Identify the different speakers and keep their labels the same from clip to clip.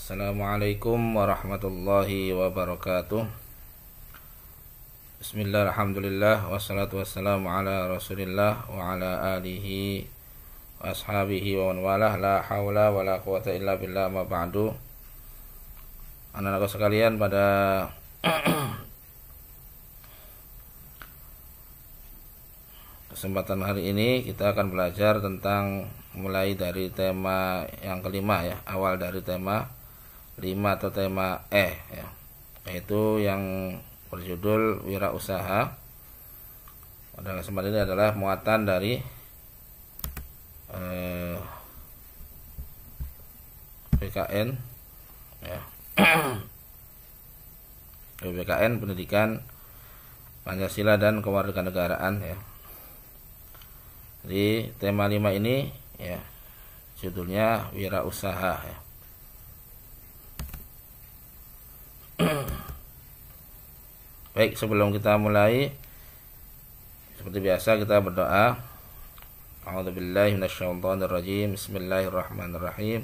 Speaker 1: Assalamualaikum warahmatullahi wabarakatuh. Bismillah, alhamdulillah, wassalatu wassalamu ala rasulillah wa ala alihi wa ashabihi wa man walah. La hawla wa la quwata illa billah, ma ba'du. Anak-anakku sekalian, pada kesempatan hari ini kita akan belajar tentang mulai dari tema yang kelima ya, awal dari tema 5 atau tema ya, yaitu yang berjudul wirausaha. Pada kesempatan ini adalah muatan dari PKN ya. PKN Pendidikan Pancasila dan Kewarganegaraan ya. Jadi tema 5 ini ya, judulnya wirausaha ya. Baik, sebelum kita mulai, seperti biasa kita berdoa. A'udzubillahi minasyaitonirrajim. Bismillahirrahmanirrahim.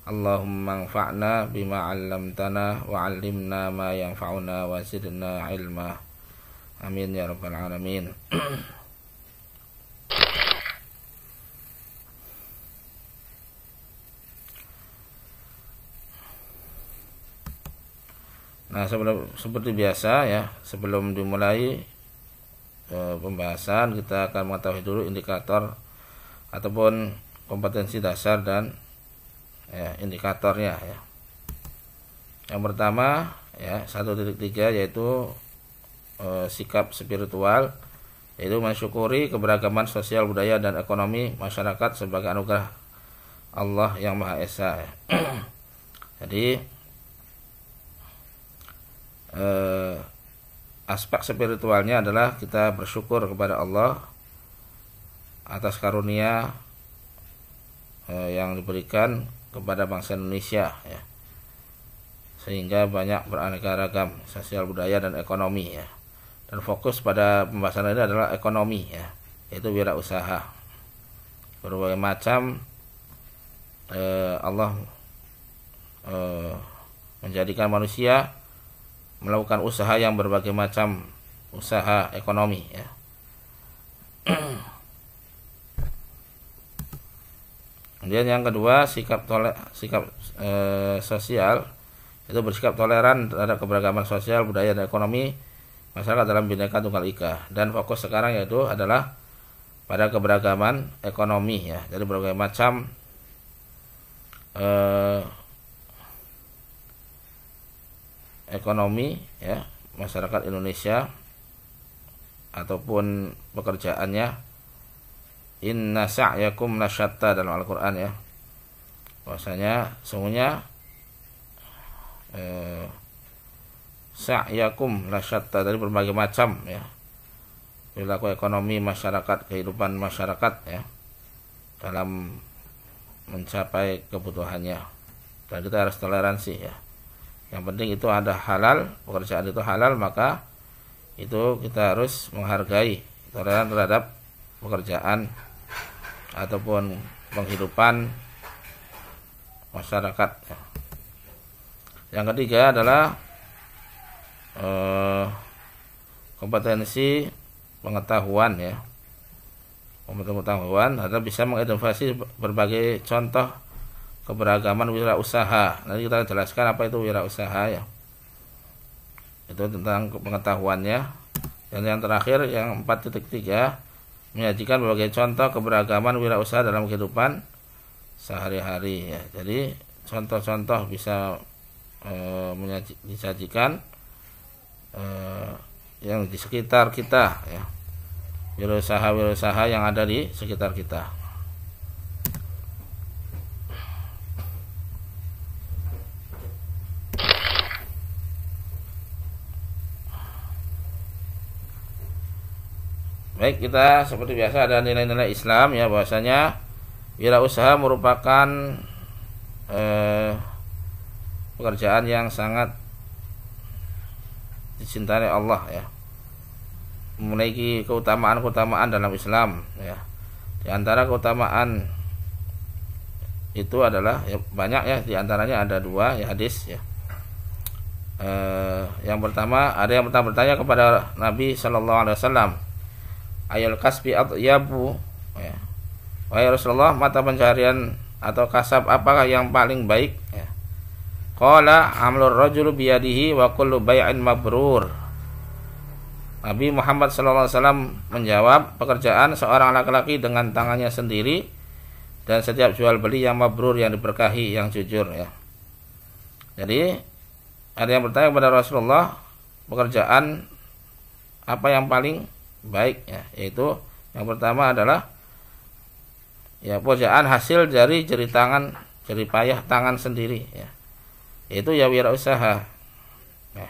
Speaker 1: Allahumma anfa'na bima 'allamtana wa 'allimna ma yanfa'una wa zidna ilma. Amin ya rabbal alamin. Nah, seperti biasa ya, sebelum dimulai pembahasan, kita akan mengetahui dulu indikator ataupun kompetensi dasar dan ya, indikatornya ya. Yang pertama ya, 1.3, yaitu sikap spiritual, yaitu mensyukuri keberagaman sosial, budaya dan ekonomi masyarakat sebagai anugerah Allah yang Maha Esa ya. Jadi aspek spiritualnya adalah kita bersyukur kepada Allah atas karunia yang diberikan kepada bangsa Indonesia ya, sehingga banyak beraneka ragam sosial, budaya dan ekonomi ya. Dan fokus pada pembahasan ini adalah ekonomi ya, yaitu wirausaha. Berbagai macam Allah menjadikan manusia melakukan usaha yang berbagai macam usaha ekonomi ya. Kemudian yang kedua, sikap sosial, itu bersikap toleran terhadap keberagaman sosial, budaya dan ekonomi masyarakat dalam Bhinneka Tunggal Ika. Dan fokus sekarang yaitu adalah pada keberagaman ekonomi ya, jadi berbagai macam ekonomi ya masyarakat Indonesia ataupun pekerjaannya. Inna sa'yakum lasyatta dalam Al-Qur'an ya. Bahwasanya sungguhnya sa'yakum lasyatta, dari berbagai macam ya perilaku ekonomi masyarakat, kehidupan masyarakat ya, dalam mencapai kebutuhannya. Dan kita harus toleransi ya. Yang penting itu ada halal, pekerjaan itu halal, maka itu kita harus menghargai, toleran terhadap pekerjaan ataupun penghidupan masyarakat. Yang ketiga adalah kompetensi pengetahuan ya. Kompetensi pengetahuan adalah bisa mengidentifikasi berbagai contoh keberagaman wirausaha. Nanti kita jelaskan apa itu wirausaha ya. Itu tentang pengetahuannya. Dan yang terakhir, yang 4.3, menyajikan berbagai contoh keberagaman wirausaha dalam kehidupan sehari-hari ya. Jadi contoh-contoh bisa disajikan yang di sekitar kita ya. Wirausaha yang ada di sekitar kita. Baik, kita seperti biasa ada nilai-nilai Islam ya, bahwasanya wirausaha merupakan pekerjaan yang sangat dicintai Allah ya. Memiliki keutamaan dalam Islam ya. Di antara keutamaan itu adalah ya, banyak ya, diantaranya ada dua ya hadis ya. Yang pertama, ada yang pertama bertanya kepada Nabi Shallallahu Alaihi Wasallam, ayul kasbi atyabu, ya. Wahai Rasulullah, mata pencarian atau kasab apakah yang paling baik? Ya. Qala amlur rajul biyadihi wa kullu bai'in mabrur. Nabi Muhammad Shallallahu Alaihi Wasallam menjawab, pekerjaan seorang laki-laki dengan tangannya sendiri dan setiap jual beli yang mabrur, yang diberkahi, yang jujur ya. Jadi ada yang bertanya kepada Rasulullah, pekerjaan apa yang paling baik ya, yaitu yang pertama adalah ya pekerjaan hasil dari jeri payah tangan sendiri ya, yaitu ya wirausaha ya.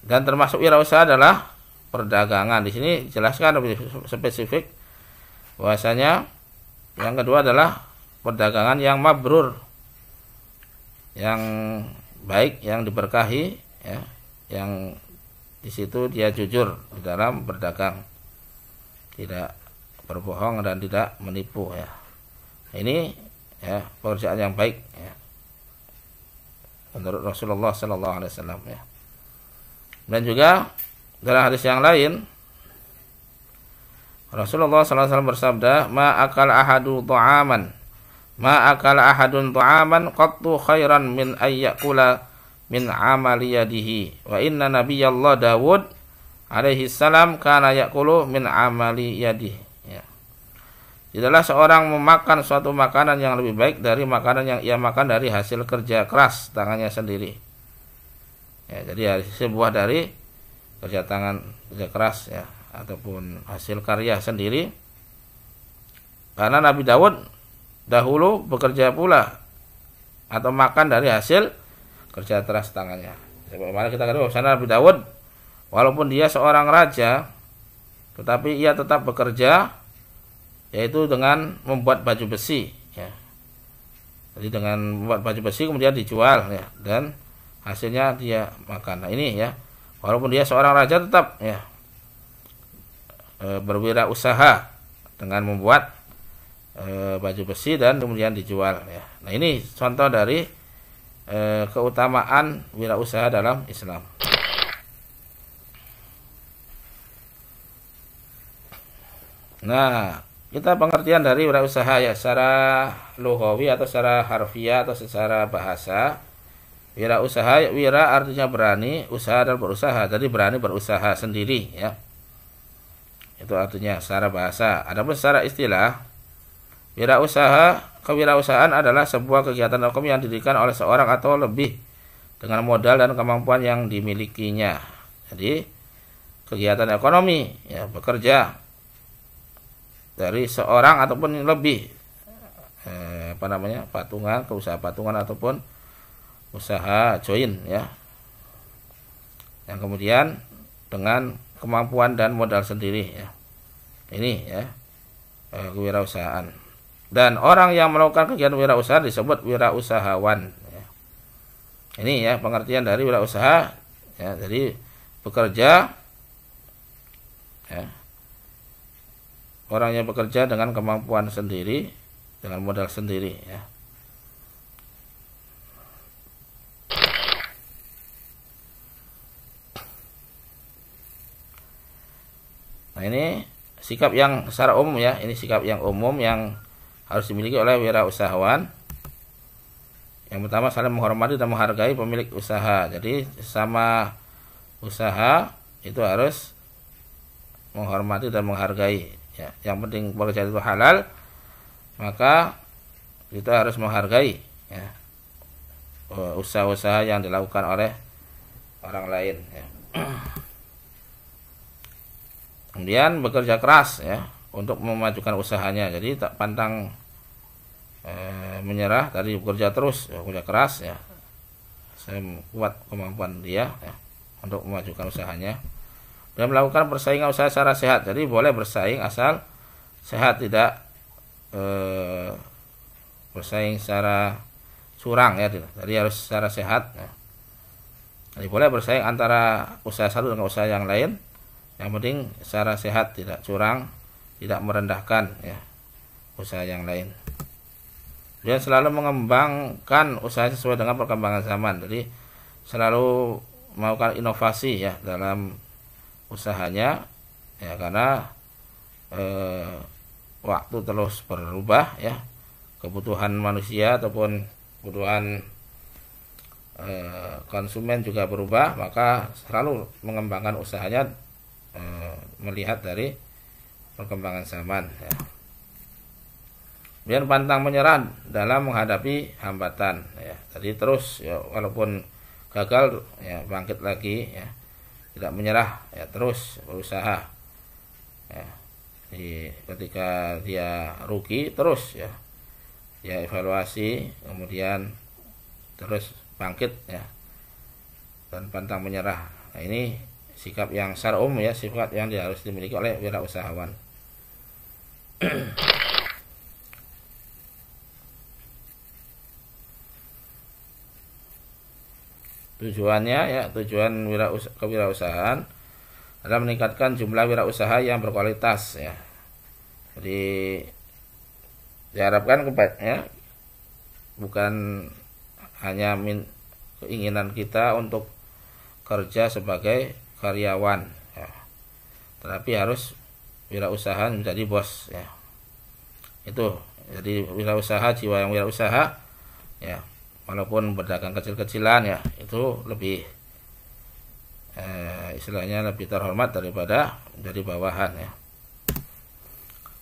Speaker 1: Dan termasuk wirausaha adalah perdagangan. Di sini jelaskan lebih spesifik bahwasanya yang kedua adalah perdagangan yang mabrur, yang baik, yang diberkahi ya, yang di situ dia jujur di dalam berdagang, tidak berbohong dan tidak menipu ya. Ini ya pekerjaan yang baik ya, menurut Rasulullah Sallallahu Alaihi Wasallam ya. Dan juga dalam hadis yang lain Rasulullah Sallallahu Alaihi Wasallam bersabda, ma akal ahadun ta'aman qattu khairan min ayyakula min amali yadihi, wa inna nabiyallah Dawud alaihi salam kana yakulu min amali yadihi ya. Tidaklah seorang memakan suatu makanan yang lebih baik dari makanan yang ia makan dari hasil kerja keras tangannya sendiri ya. Jadi hasil buah dari kerja kerja keras ya, ataupun hasil karya sendiri. Karena Nabi Dawud dahulu bekerja pula atau makan dari hasil kerja keras tangannya. Sebagaimana kita katakan bahwa Nabi Dawud walaupun dia seorang raja, tetapi ia tetap bekerja, yaitu dengan membuat baju besi ya. Jadi dengan membuat baju besi kemudian dijual ya, dan hasilnya dia makan. Nah ini ya, walaupun dia seorang raja tetap ya berwirausaha dengan membuat baju besi dan kemudian dijual ya. Nah ini contoh dari keutamaan wirausaha dalam Islam. Nah, kita pengertian dari wirausaha ya secara lughawi atau secara harfiah atau secara bahasa. Wirausaha, wira artinya berani, usaha adalah berusaha. Jadi berani berusaha sendiri ya. Itu artinya secara bahasa. Adapun secara istilah, kewirausahaan adalah sebuah kegiatan ekonomi yang didirikan oleh seorang atau lebih dengan modal dan kemampuan yang dimilikinya. Jadi kegiatan ekonomi ya, bekerja dari seorang ataupun lebih patungan, usaha patungan ataupun usaha join ya, yang kemudian dengan kemampuan dan modal sendiri ya. Ini ya kewirausahaan. Dan orang yang melakukan kegiatan wirausaha disebut wirausahawan ya. Ini ya pengertian dari wirausaha ya. Jadi bekerja ya, orang yang bekerja dengan kemampuan sendiri, dengan modal sendiri ya. Nah ini sikap yang secara umum ya, ini sikap yang umum yang harus dimiliki oleh wirausahawan. Yang pertama, saling menghormati dan menghargai pemilik usaha. Jadi sama usaha itu harus menghormati dan menghargai ya. Yang penting pekerjaan itu halal, maka kita harus menghargai ya, usaha-usaha yang dilakukan oleh orang lain ya. Kemudian bekerja keras ya untuk memajukan usahanya. Jadi tak pantang menyerah, tadi bekerja terus, bekerja keras ya, saya kuat kemampuan dia ya, untuk memajukan usahanya. Dan melakukan persaingan usaha secara sehat. Jadi boleh bersaing asal sehat, tidak bersaing secara curang ya. Jadi harus secara sehat ya. Jadi boleh bersaing antara usaha satu dengan usaha yang lain. Yang penting secara sehat, tidak curang, tidak merendahkan ya usaha yang lain. Dia selalu mengembangkan usaha sesuai dengan perkembangan zaman. Jadi selalu melakukan inovasi ya dalam usahanya ya, karena waktu terus berubah ya, kebutuhan manusia ataupun kebutuhan konsumen juga berubah, maka selalu mengembangkan usahanya melihat dari perkembangan zaman ya. Biar pantang menyerah dalam menghadapi hambatan ya. Jadi terus ya, walaupun gagal ya bangkit lagi ya, tidak menyerah ya, terus berusaha ya. Jadi ketika dia rugi terus ya, ya evaluasi, kemudian terus bangkit ya, dan pantang menyerah. Nah, ini sikap yang syar'um ya, sifat yang harus dimiliki oleh wirausahawan. Tujuannya ya, tujuan kewirausahaan adalah meningkatkan jumlah wirausaha yang berkualitas ya. Jadi diharapkan ya, bukan hanya keinginan kita untuk kerja sebagai karyawan ya, tetapi harus wirausaha menjadi bos ya. Itu jadi wirausaha, jiwa yang wirausaha ya, walaupun berdagang kecil-kecilan ya, itu lebih istilahnya lebih terhormat daripada dari bawahan ya.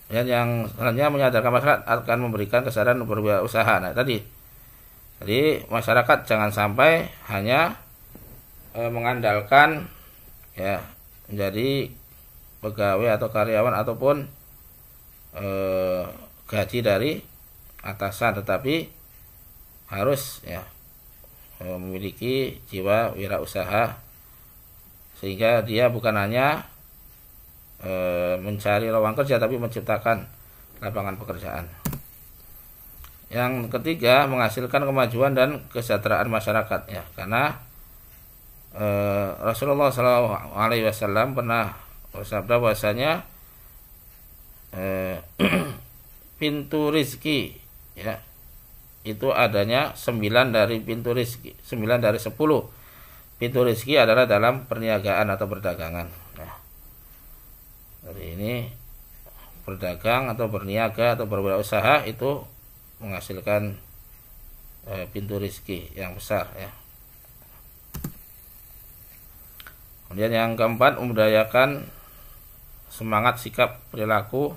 Speaker 1: Dan yang selanjutnya menyadarkan masyarakat akan memberikan kesadaran berwirausaha. Nah tadi, jadi masyarakat jangan sampai hanya mengandalkan ya menjadi pegawai atau karyawan ataupun gaji dari atasan, tetapi harus ya memiliki jiwa wirausaha, sehingga dia bukan hanya mencari lowongan kerja tapi menciptakan lapangan pekerjaan. Yang ketiga, menghasilkan kemajuan dan kesejahteraan masyarakat ya, karena Rasulullah SAW pernah bersabda bahwasanya pintu rizki ya, itu adanya 9 dari pintu rizki, 9 dari 10 pintu rizki adalah dalam perniagaan atau perdagangan. Nah, dari ini berdagang atau berniaga atau berwirausaha itu menghasilkan pintu rizki yang besar ya. Kemudian yang keempat, membudayakan semangat, sikap, perilaku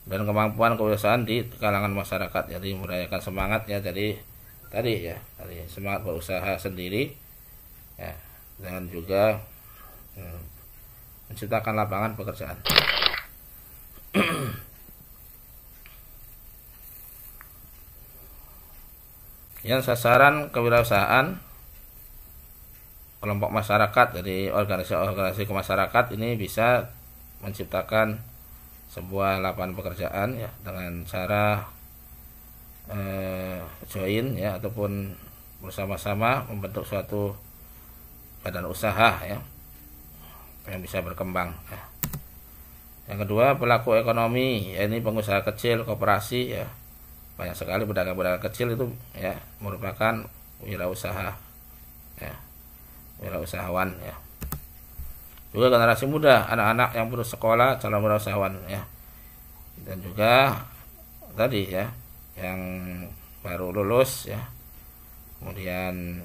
Speaker 1: dan kemampuan kewirausahaan di kalangan masyarakat. Jadi membudayakan semangat ya, jadi tadi ya, tadi semangat berusaha sendiri ya, dan juga menciptakan lapangan pekerjaan. Yang sasaran kewirausahaan kelompok masyarakat, jadi organisasi kemasyarakatan ini bisa menciptakan sebuah lapangan pekerjaan ya, dengan cara join ya, ataupun bersama-sama membentuk suatu badan usaha ya yang bisa berkembang ya. Yang kedua, pelaku ekonomi ya, ini pengusaha kecil, koperasi ya, banyak sekali pedagang-pedagang kecil itu ya merupakan wirausaha ya, wirausahawan ya. Juga generasi muda, anak-anak yang putus sekolah, calon wirausahawan ya. Dan juga tadi ya, yang baru lulus ya, kemudian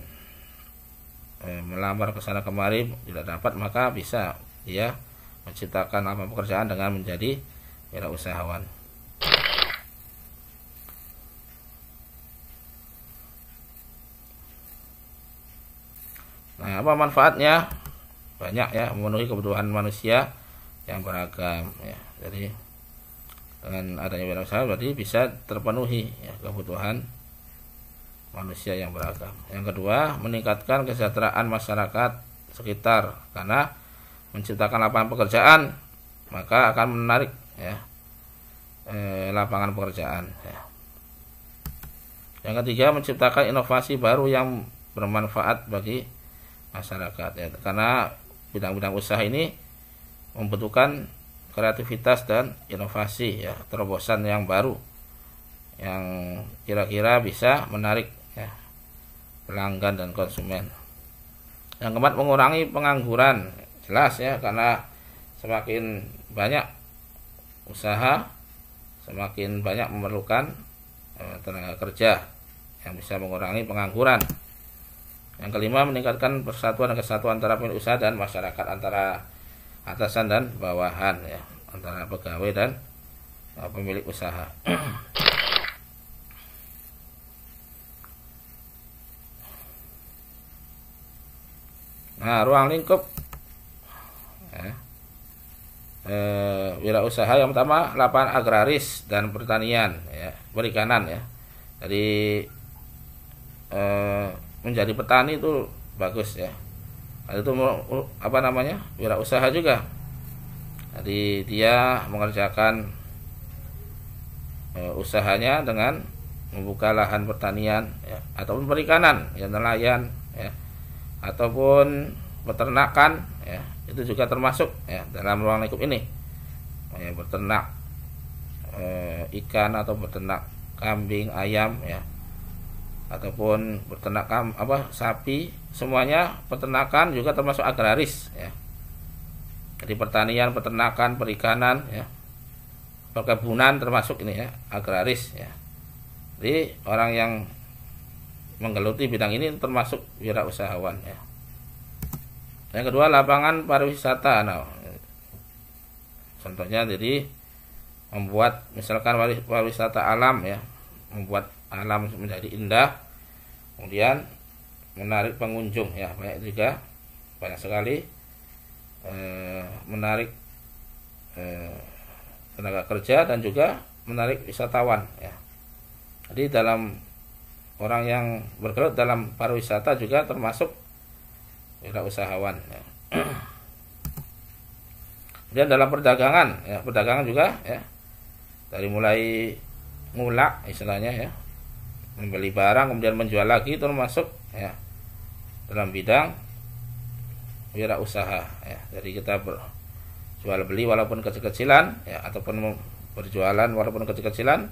Speaker 1: melamar ke sana kemari tidak dapat, maka bisa dia menciptakan lapangan pekerjaan dengan menjadi wirausahawan. Nah, apa manfaatnya? Banyak ya, memenuhi kebutuhan manusia yang beragam ya. Jadi dengan adanya wirausaha berarti bisa terpenuhi ya kebutuhan manusia yang beragam. Yang kedua, meningkatkan kesejahteraan masyarakat sekitar, karena menciptakan lapangan pekerjaan maka akan menarik ya lapangan pekerjaan ya. Yang ketiga, menciptakan inovasi baru yang bermanfaat bagi masyarakat ya, karena bidang-bidang usaha ini membutuhkan kreativitas dan inovasi ya, terobosan yang baru yang kira-kira bisa menarik ya, pelanggan dan konsumen. Yang keempat, mengurangi pengangguran. Jelas ya, karena semakin banyak usaha, semakin banyak memerlukan tenaga kerja yang bisa mengurangi pengangguran. Yang kelima, meningkatkan persatuan dan kesatuan antara pemilik usaha dan masyarakat, antara atasan dan bawahan ya, antara pegawai dan pemilik usaha. Nah, ruang lingkup ya, wirausaha yang pertama, lapangan agraris dan pertanian ya, perikanan ya. Jadi menjadi petani itu bagus ya. Itu apa namanya, wirausaha juga. Jadi dia mengerjakan usahanya dengan membuka lahan pertanian ya, ataupun perikanan ya, nelayan ya, ataupun peternakan ya, itu juga termasuk ya dalam ruang lingkup ini ya, beternak ikan atau beternak kambing, ayam ya, ataupun beternak sapi, semuanya peternakan juga termasuk agraris ya. Jadi pertanian, peternakan, perikanan ya, perkebunan termasuk ini ya, agraris ya. Jadi orang yang menggeluti bidang ini termasuk wirausahawan ya. Yang kedua, lapangan pariwisata. Nah, contohnya jadi membuat misalkan pariwisata alam ya, membuat alam menjadi indah, kemudian menarik pengunjung ya, banyak sekali menarik tenaga kerja dan juga menarik wisatawan ya. Jadi dalam orang yang bergelut dalam pariwisata juga termasuk wirausahawan ya. Kemudian dalam perdagangan ya, perdagangan juga ya, dari mulai ngulak istilahnya ya, membeli barang kemudian menjual lagi, termasuk ya dalam bidang wirausaha ya. Jadi kita jual beli walaupun kecil-kecilan ya, ataupun berjualan walaupun kecil-kecilan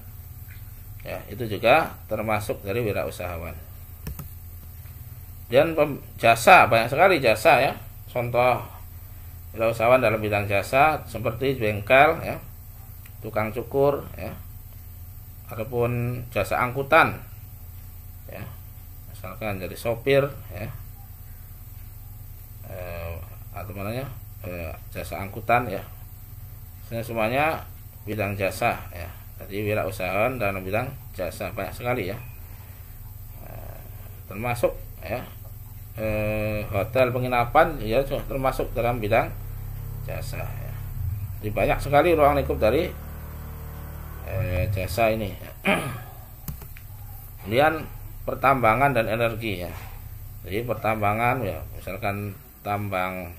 Speaker 1: ya, itu juga termasuk dari wirausahawan. Dan jasa, banyak sekali jasa ya. Contoh wirausahawan dalam bidang jasa seperti bengkel ya, tukang cukur ya, ataupun jasa angkutan ya, misalkan jadi sopir ya, atau mananya jasa angkutan ya. Semuanya bidang jasa ya. Jadi wirausahawan dalam bidang jasa banyak sekali ya, termasuk ya hotel penginapan ya, termasuk dalam bidang jasa ya. Jadi banyak sekali ruang lingkup dari jasa ini ya. Kemudian pertambangan dan energi ya. Jadi pertambangan ya, misalkan tambang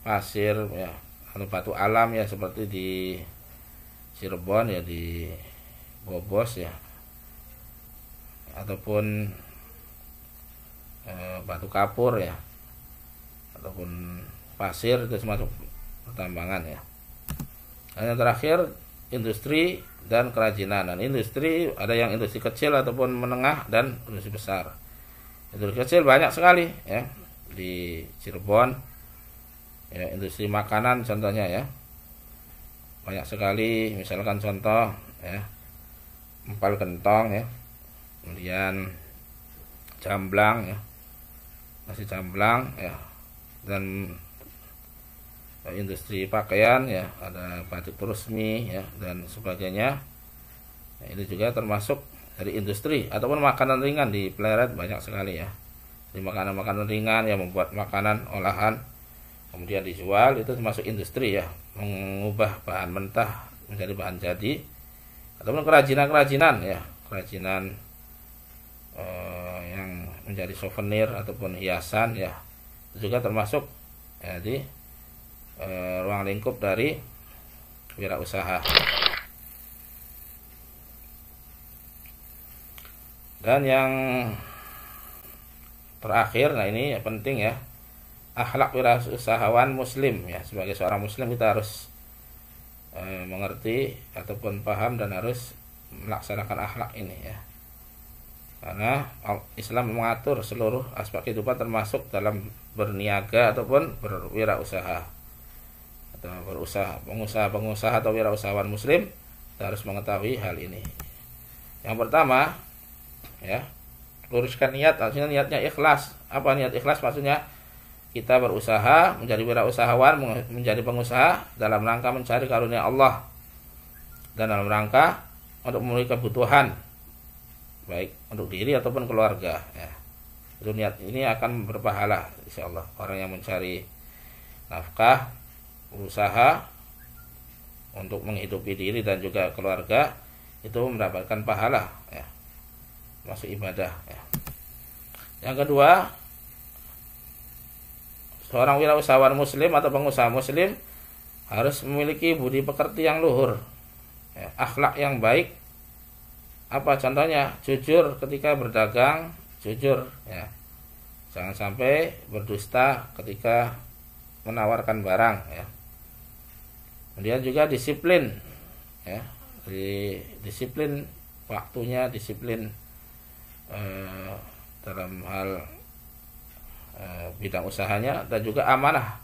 Speaker 1: pasir ya, atau batu alam ya, seperti di Cirebon ya, di Bobos ya, ataupun batu kapur ya, ataupun pasir, itu termasuk pertambangan ya. Dan yang terakhir, industri dan kerajinan. Dan industri ada yang industri kecil ataupun menengah dan industri besar. Industri kecil banyak sekali ya di Cirebon ya, industri makanan contohnya ya, banyak sekali. Misalkan contoh ya, empal gentong ya, kemudian jamblang ya, nasi jamblang ya, dan industri pakaian ya, ada batik terusmi ya, dan sebagainya ya, ini juga termasuk dari industri. Ataupun makanan ringan di Pleret banyak sekali ya, di makanan-makanan ringan yang membuat makanan olahan kemudian dijual, itu termasuk industri ya, mengubah bahan mentah menjadi bahan jadi. Ataupun kerajinan-kerajinan ya, kerajinan yang menjadi souvenir ataupun hiasan ya, itu juga termasuk ya, di ruang lingkup dari wirausaha. Dan yang terakhir, nah ini ya penting ya, akhlak wirausahawan muslim ya. Sebagai seorang muslim kita harus mengerti ataupun paham dan harus melaksanakan akhlak ini ya. Karena Islam mengatur seluruh aspek kehidupan termasuk dalam berniaga ataupun berwirausaha. Atau berusaha, pengusaha atau wirausahawan muslim harus mengetahui hal ini. Yang pertama ya, luruskan niat, artinya niatnya ikhlas. Apa niat ikhlas? Maksudnya kita berusaha menjadi wirausahawan, menjadi pengusaha dalam rangka mencari karunia Allah dan dalam rangka untuk memenuhi kebutuhan baik untuk diri ataupun keluarga ya. Itu niat ini akan berpahala insyaallah. Orang yang mencari nafkah, berusaha untuk menghidupi diri dan juga keluarga itu mendapatkan pahala ya, masuk ibadah ya. Yang kedua, seorang wirausahawan muslim atau pengusaha muslim harus memiliki budi pekerti yang luhur ya, akhlak yang baik. Apa contohnya? Jujur ketika berdagang, jujur ya. Jangan sampai berdusta ketika menawarkan barang ya. Kemudian juga disiplin ya. Disiplin waktunya, disiplin dalam hal bidang usahanya, dan juga amanah,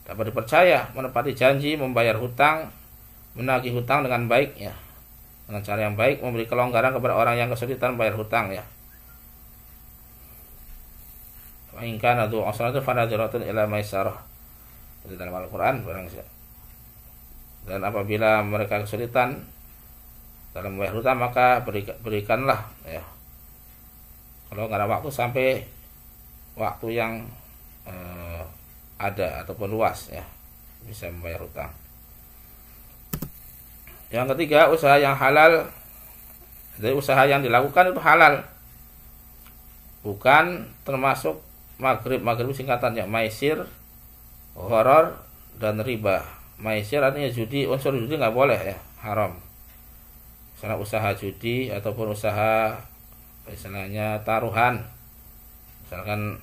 Speaker 1: dapat dipercaya, menepati janji, membayar hutang, menagih hutang dengan baik ya, dengan cara yang baik, memberi kelonggaran kepada orang yang kesulitan bayar hutang ya. Wa in kana dzu usratin fanadhiratun ila maisarah. Itu dalam Al-Qur'an barang. Dan apabila mereka kesulitan dalam membayar hutang, maka berikanlah ya. Kalau nggak ada waktu, sampai waktu yang ada ataupun luas ya, bisa membayar hutang. Yang ketiga, usaha yang halal. Jadi usaha yang dilakukan itu halal, bukan termasuk maghrib. Maghrib singkatannya maisir, gharar, dan riba. Maisir artinya judi, unsur judi nggak boleh ya, haram. Misalnya usaha judi ataupun usaha misalnya taruhan, misalkan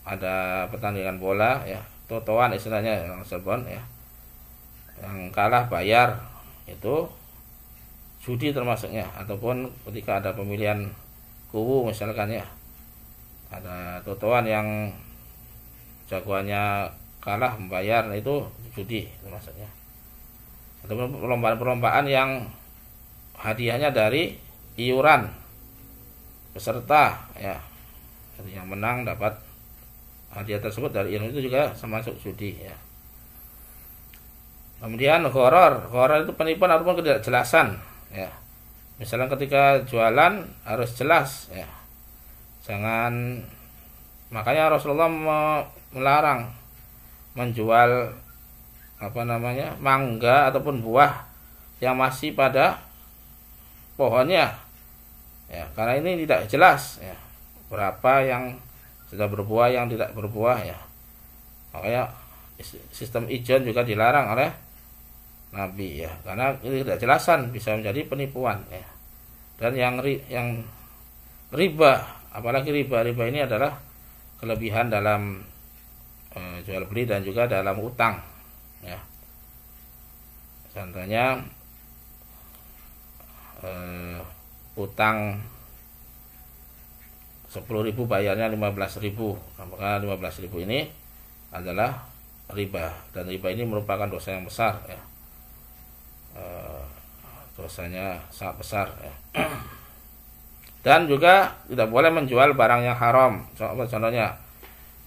Speaker 1: ada pertandingan bola ya, totoan istilahnya yang Cirebon ya, yang kalah bayar, itu judi termasuknya. Ataupun ketika ada pemilihan kuwu misalkan ya, ada totoan yang jagoannya kalah membayar, itu judi termasuknya. Ataupun perlombaan-perlombaan yang hadiahnya dari iuran peserta ya, jadi yang menang dapat hadiah tersebut dari iuran, itu juga termasuk judi ya. Kemudian gharar itu penipuan ataupun ketidakjelasan ya. Misalnya ketika jualan harus jelas ya. Jangan, makanya Rasulullah melarang menjual mangga ataupun buah yang masih pada pohonnya ya, karena ini tidak jelas ya, berapa yang sudah berbuah, yang tidak berbuah ya. Makanya sistem ijon juga dilarang oleh Nabi ya, karena ini tidak jelasan, bisa menjadi penipuan ya. Dan yang riba, apalagi riba ini adalah kelebihan dalam jual beli dan juga dalam utang ya. Contohnya utang 10.000 bayarnya 15.000, maka 15.000 ini adalah riba, dan riba ini merupakan dosa yang besar ya. Dosanya sangat besar ya. Dan juga tidak boleh menjual barang yang haram. Contohnya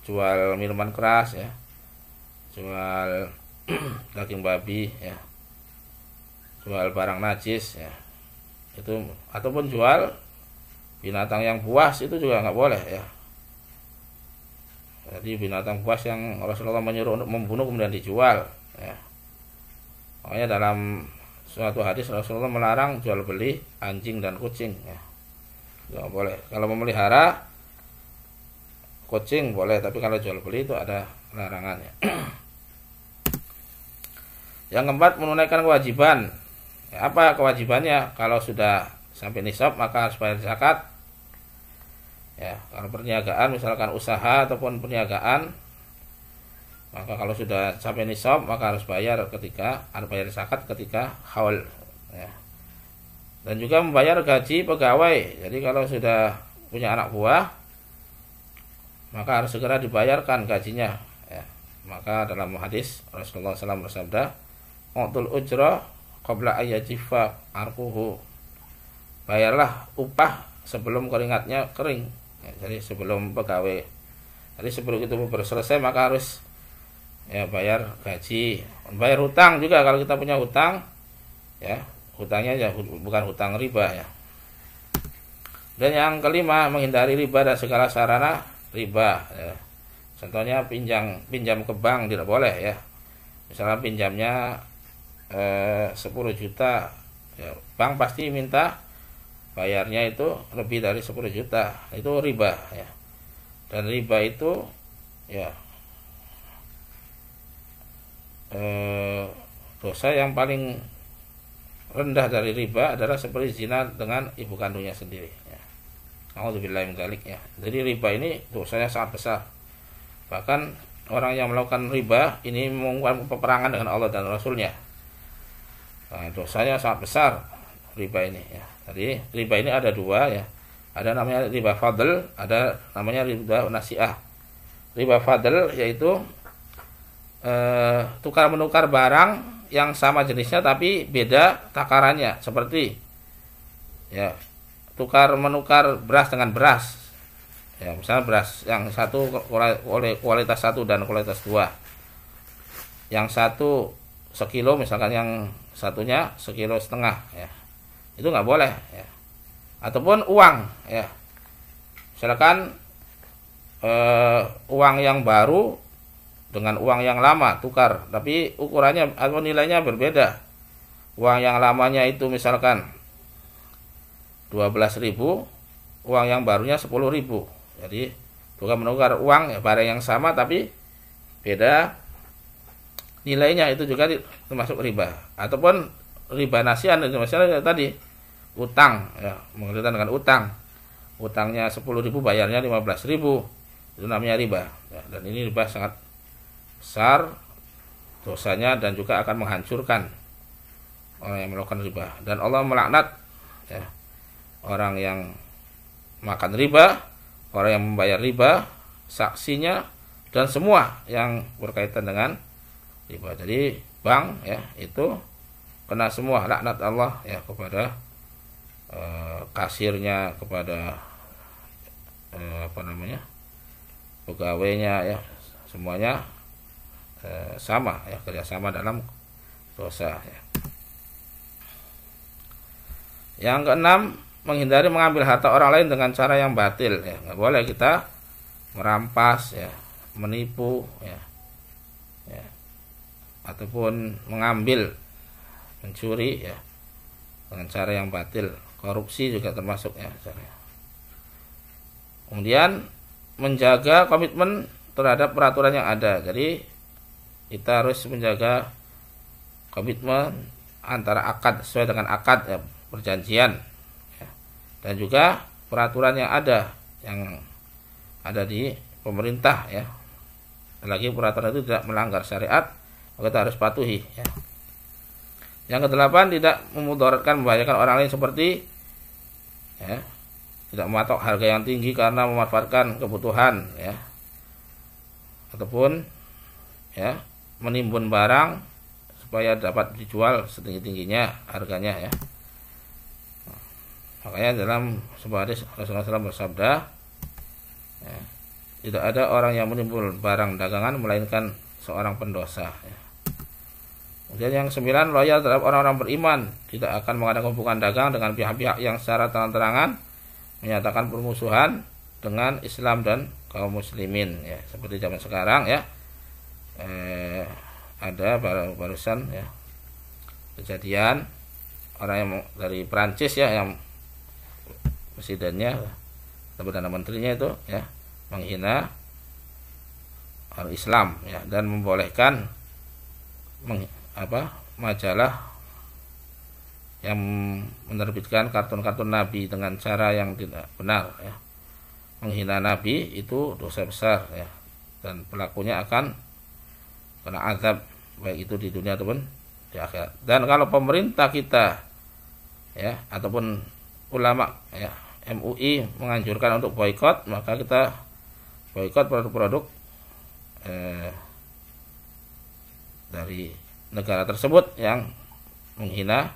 Speaker 1: jual minuman keras ya, jual daging babi ya, jual barang najis ya, itu, ataupun jual binatang yang buas, itu juga nggak boleh ya. Jadi binatang buas yang Rasulullah menyuruh untuk membunuh kemudian dijual ya. Makanya dalam suatu hadis Rasulullah melarang jual beli anjing dan kucing ya. Nggak boleh. Kalau memelihara kucing boleh, tapi kalau jual beli itu ada larangannya. Yang keempat, menunaikan kewajiban. Ya, apa kewajibannya? Kalau sudah sampai nisab maka harus bayar zakat. Ya, kalau perniagaan misalkan usaha ataupun perniagaan, maka kalau sudah sampai nisab maka harus bayar zakat ketika haul ya. Dan juga membayar gaji pegawai. Jadi kalau sudah punya anak buah, maka harus segera dibayarkan gajinya. Ya. Maka dalam hadis Rasulullah SAW bersabda, "U'tul ujra qabla ayyajifa arquhu." Bayarlah upah sebelum keringatnya kering. Ya, jadi sebelum pegawai. Jadi sebelum itu selesai maka harus ya bayar gaji, bayar hutang juga kalau kita punya hutang, ya. Hutangnya ya bukan hutang riba ya. Dan yang kelima, menghindari riba dan segala sarana riba ya. Contohnya pinjam ke bank tidak boleh ya. Misalnya pinjamnya 10 juta ya, bank pasti minta bayarnya itu lebih dari 10 juta. Itu riba ya. Dan riba itu ya dosa yang paling rendah dari riba adalah seperti zina dengan ibu kandungnya sendiri ya. A'udzubillahi min dzalik ya. Jadi riba ini dosanya sangat besar. Bahkan orang yang melakukan riba ini melakukan peperangan dengan Allah dan Rasulnya. Nah, dosanya sangat besar riba ini ya. Jadi riba ini ada dua ya. Ada namanya riba fadl, ada namanya riba nasi'ah. Riba fadl yaitu tukar menukar barang yang sama jenisnya tapi beda takarannya, seperti ya tukar menukar beras dengan beras ya, misalnya beras yang satu oleh kualitas 1 dan kualitas 2, yang satu sekilo misalkan yang satunya 1,5 kilo ya, itu nggak boleh ya. Ataupun uang ya, misalkan uang yang baru dengan uang yang lama tukar, tapi ukurannya atau nilainya berbeda. Uang yang lamanya itu misalkan 12.000, uang yang barunya 10.000. Jadi tukar menukar uang ya, barang yang sama tapi beda nilainya, itu juga termasuk riba. Ataupun riba nasian, misalnya tadi utang ya, mengertikan dengan utang. Utangnya 10.000 bayarnya 15.000. Itu namanya riba ya, dan ini riba sangat besar dosanya dan juga akan menghancurkan orang yang melakukan riba. Dan Allah melaknat ya, orang yang makan riba, orang yang membayar riba, saksinya, dan semua yang berkaitan dengan riba. Jadi bank ya itu kena semua laknat Allah ya, kepada kasirnya, kepada pegawainya ya, semuanya sama ya, kerjasama dalam dosa ya. Yang keenam, menghindari mengambil harta orang lain dengan cara yang batil ya. Nggak boleh kita merampas ya, menipu ya, ataupun mengambil, mencuri ya dengan cara yang batil. Korupsi juga termasuk ya. Kemudian menjaga komitmen terhadap peraturan yang ada. Jadi kita harus menjaga komitmen antara akad, sesuai dengan akad ya, perjanjian ya, dan juga peraturan yang ada di pemerintah ya. Lagi peraturan itu tidak melanggar syariat, maka kita harus patuhi ya. Yang kedelapan, tidak memudaratkan, membahayakan orang lain, seperti ya, tidak mematok harga yang tinggi karena memanfaatkan kebutuhan ya, ataupun ya menimbun barang supaya dapat dijual setinggi-tingginya harganya ya. Makanya dalam sebuah hadis Rasulullah SAW bersabda ya, tidak ada orang yang menimbun barang dagangan melainkan seorang pendosa ya. Kemudian yang 9, loyal terhadap orang-orang beriman, tidak akan mengadakan hubungan dagang dengan pihak-pihak yang secara terang-terangan menyatakan permusuhan dengan Islam dan kaum muslimin ya, seperti zaman sekarang ya. Ada barusan ya kejadian orang yang dari Prancis ya, yang presidennya atau perdana menterinya itu ya menghina orang Islam ya, dan membolehkan majalah yang menerbitkan kartun-kartun Nabi dengan cara yang tidak benar ya. Menghina Nabi itu dosa besar ya, dan pelakunya akan kena azab baik itu di dunia ataupun di akhirat. Dan kalau pemerintah kita ya, ataupun ulama ya, MUI menganjurkan untuk boikot, maka kita boikot produk-produk dari negara tersebut yang menghina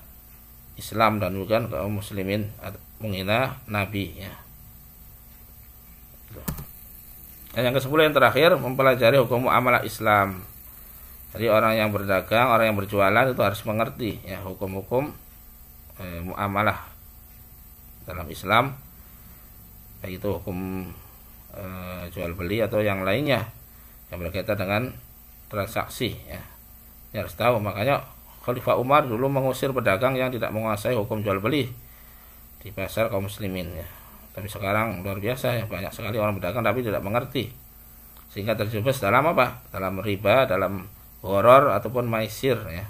Speaker 1: Islam dan bukan kaum muslimin, menghina Nabi ya. Dan yang ke-10 yang terakhir, mempelajari hukum muamalah Islam. Jadi orang yang berdagang, orang yang berjualan itu harus mengerti ya hukum-hukum muamalah dalam Islam, baik itu hukum jual beli atau yang lainnya yang berkaitan dengan transaksi ya. Ya harus tahu, makanya Khalifah Umar dulu mengusir pedagang yang tidak menguasai hukum jual beli di pasar kaum muslimin ya. Tapi sekarang luar biasa ya, banyak sekali orang berdagang tapi tidak mengerti, sehingga terjerumus dalam apa? Dalam riba, dalam horor ataupun maisir ya.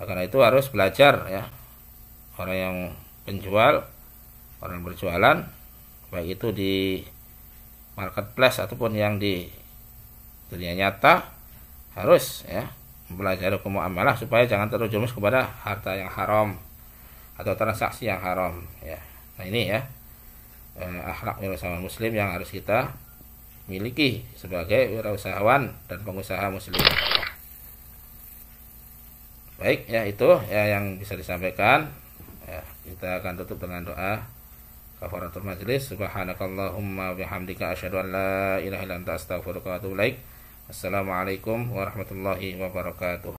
Speaker 1: Karena itu harus belajar ya. Orang yang penjual, orang yang berjualan, baik itu di marketplace ataupun yang di dunia nyata, harus ya mempelajari hukum muamalah supaya jangan terjerumus kepada harta yang haram atau transaksi yang haram ya. Nah ini ya akhlak wirausahawan muslim yang harus kita miliki sebagai wirausahawan dan pengusaha muslim. Baik ya, itu ya yang bisa disampaikan ya. Kita akan tutup dengan doa kafaratul majlis. Subhanakallahumma bihamdika asyhadu an la ilaha illa anta astaghfiruka wa atubu ilaik. Assalamualaikum warahmatullahi wabarakatuh.